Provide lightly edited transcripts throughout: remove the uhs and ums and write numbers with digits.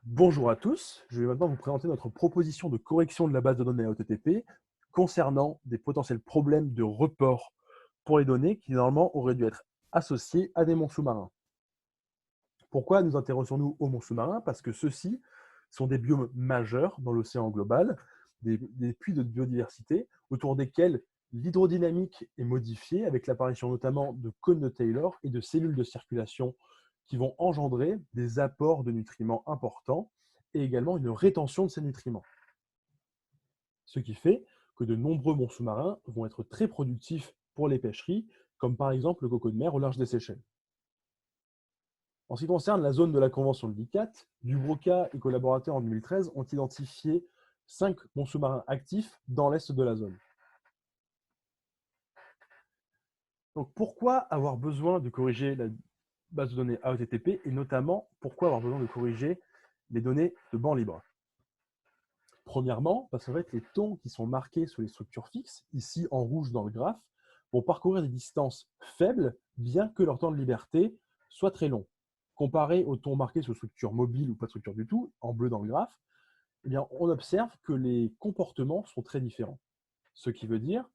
Bonjour à tous, je vais maintenant vous présenter notre proposition de correction de la base de données HTTP concernant des potentiels problèmes de report pour les données qui normalement auraient dû être associées à des monts sous-marins. Pourquoi nous intéressons-nous aux monts sous-marins? Parce que ceux-ci sont des biomes majeurs dans l'océan global, des puits de biodiversité autour desquels l'hydrodynamique est modifiée avec l'apparition notamment de cônes de Taylor et de cellules de circulation qui vont engendrer des apports de nutriments importants et également une rétention de ces nutriments. Ce qui fait que de nombreux monts sous-marins vont être très productifs pour les pêcheries, comme par exemple le coco de mer au large des Seychelles. En ce qui concerne la zone de la Convention de l'ICCAT, Dubroca et collaborateurs en 2013 ont identifié 5 monts sous-marins actifs dans l'est de la zone. Donc pourquoi avoir besoin de corriger la base de données HTTP et notamment pourquoi avoir besoin de corriger les données de banc libre? Premièrement, parce qu'en fait, les thons qui sont marqués sur les structures fixes, ici en rouge dans le graphe, vont parcourir des distances faibles, bien que leur temps de liberté soit très long. Comparé aux thons marqués sur structure mobile ou pas de structure du tout, en bleu dans le graphe, eh bien, on observe que les comportements sont très différents. Ce qui veut dire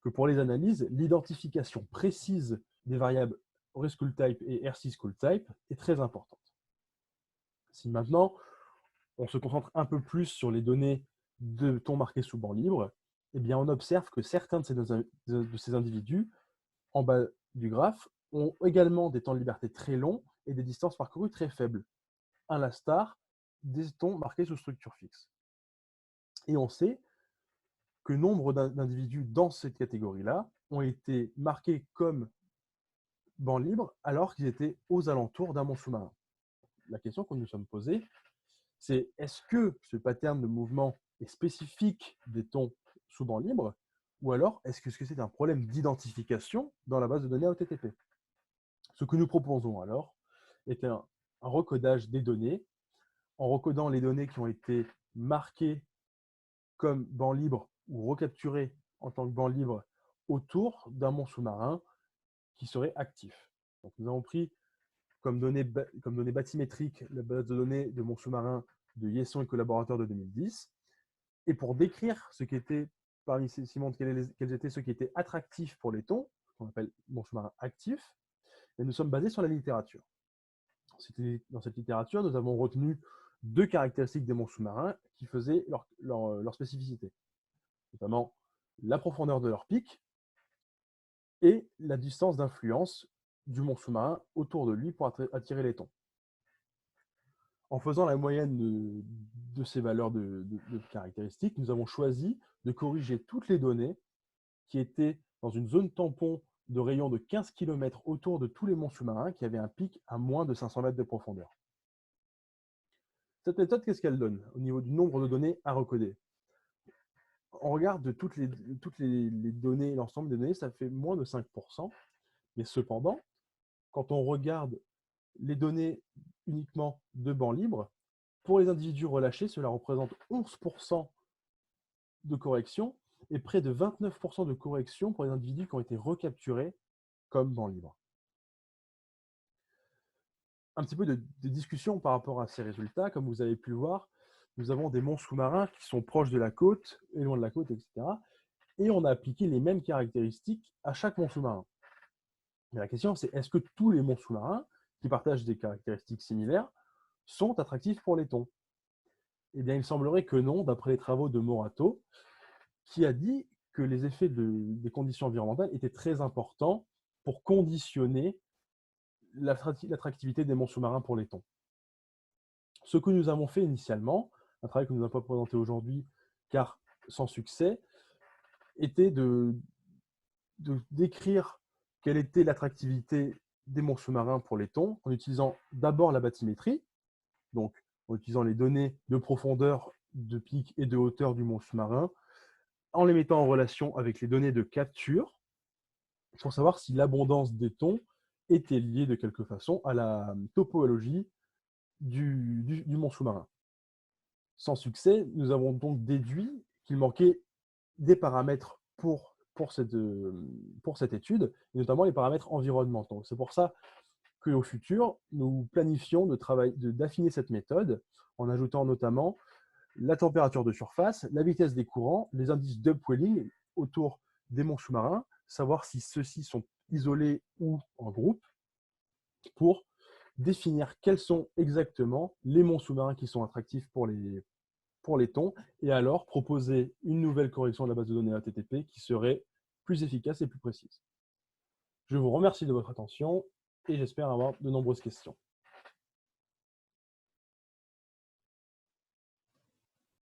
que pour les analyses, l'identification précise des variables RESCHOOLTYPE et RC-SchoolType est très importante. Si maintenant on se concentre un peu plus sur les données de thons marqués sous banc libre, eh bien on observe que certains de ces individus, en bas du graphe, ont également des temps de liberté très longs et des distances parcourues très faibles, à l'instar des thons marqués sous structure fixe. Et on sait que nombre d'individus dans cette catégorie-là ont été marqués comme banc libre alors qu'ils étaient aux alentours d'un mont sous-marin. La question que nous nous sommes posée, c'est est-ce que ce pattern de mouvement est spécifique des thons sous banc libre ou alors est-ce que c'est un problème d'identification dans la base de données HTTP? Ce que nous proposons alors est un recodage des données en recodant les données qui ont été marquées comme banc libre ou recapturées en tant que banc libre autour d'un mont sous-marin qui serait actif. Donc, nous avons pris comme données bathymétriques la base de données de mon sous-marin de Yesson et collaborateurs de 2010. Et pour décrire ce qui était, parmi ces ciments, quels étaient ceux qui étaient attractifs pour les thons, qu'on appelle mon sous-marin actif, et nous sommes basés sur la littérature. Dans cette littérature, nous avons retenu 2 caractéristiques des monts sous-marins qui faisaient leur spécificité, notamment la profondeur de leur pic et la distance d'influence du mont sous-marin autour de lui pour attirer les thons. En faisant la moyenne de ces valeurs de caractéristiques, nous avons choisi de corriger toutes les données qui étaient dans une zone tampon de rayon de 15 km autour de tous les monts sous-marins qui avaient un pic à moins de 500 mètres de profondeur. Cette méthode, qu'est-ce qu'elle donne au niveau du nombre de données à recoder? On regarde de toutes les données, l'ensemble des données, ça fait moins de 5%, mais cependant, quand on regarde les données uniquement de banc libre, pour les individus relâchés, cela représente 11% de correction et près de 29% de correction pour les individus qui ont été recapturés comme banc libre. Un petit peu de discussion par rapport à ces résultats. Comme vous avez pu le voir, nous avons des monts sous-marins qui sont proches de la côte et loin de la côte, etc. Et on a appliqué les mêmes caractéristiques à chaque mont sous-marin. Mais la question, c'est est-ce que tous les monts sous-marins qui partagent des caractéristiques similaires sont attractifs pour les thons? Eh bien, il semblerait que non, d'après les travaux de Morato, qui a dit que les effets des conditions environnementales étaient très importants pour conditionner l'attractivité des monts sous-marins pour les thons. Ce que nous avons fait initialement, un travail que nous n'avons pas présenté aujourd'hui, car sans succès, était de décrire quelle était l'attractivité des monts sous-marins pour les thons en utilisant d'abord la bathymétrie, donc en utilisant les données de profondeur, de pic et de hauteur du mont sous-marin, en les mettant en relation avec les données de capture pour savoir si l'abondance des thons était liée de quelque façon à la topologie du mont sous-marin. Sans succès, nous avons donc déduit qu'il manquait des paramètres pour cette étude, et notamment les paramètres environnementaux. C'est pour ça qu'au futur, nous planifions d'affiner cette méthode en ajoutant notamment la température de surface, la vitesse des courants, les indices d'upwelling autour des monts sous-marins, savoir si ceux-ci sont isolés ou en groupe, pour définir quels sont exactement les monts sous-marins qui sont attractifs pour les thons, et alors proposer une nouvelle correction de la base de données HTTP qui serait plus efficace et plus précise. Je vous remercie de votre attention et j'espère avoir de nombreuses questions.